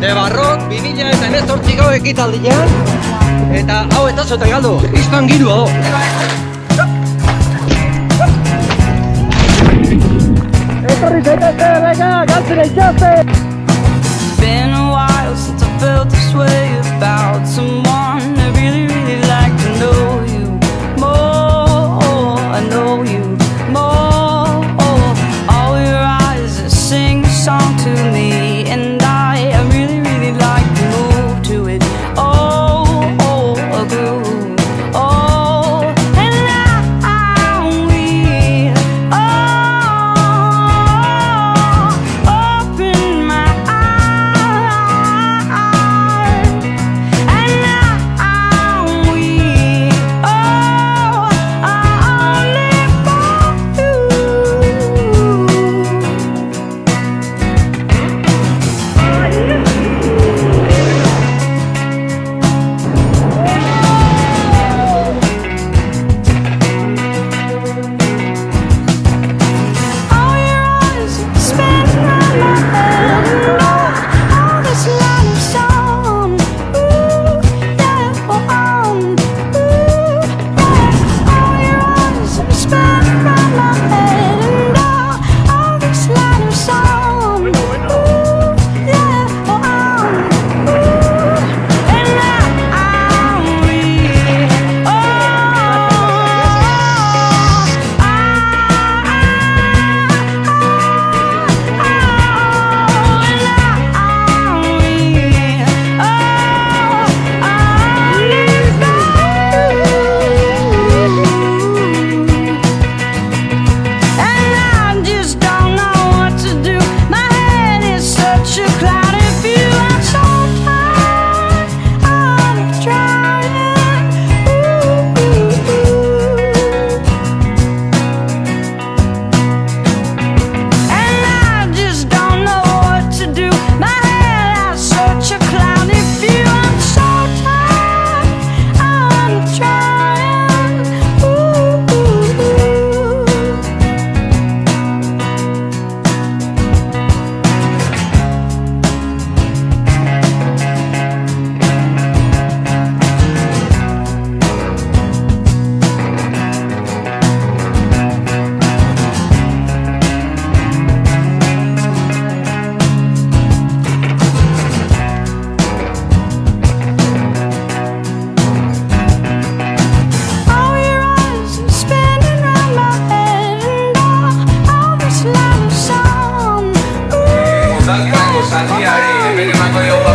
De Barrok 2018ko ekitaldian. Eta hau eta zote galdu, izan girua do. Etorri zaitezte, venga, galtzera itxaste! It's been a while since I felt this way about someone I really, really like to know you more. I know you more. All your eyes sing a song to me, and I really, really like to move to it. A groove. And we open my eyes, and we only for all your eyes spin around my head, and all this line of song. Ooh, yeah, ooh, yeah. All your eyes spin around my head, and all this line of song. Ooh, yeah, and I just don't know what to do. My head is such a cloudy view. I'm so tired of trying. And I just don't know what to do. My head has such a cloudy view. I'm so tired of trying. All your eyes are spinning round my head, and all this line of song. Ooh, Saldiari, hemen emako diogu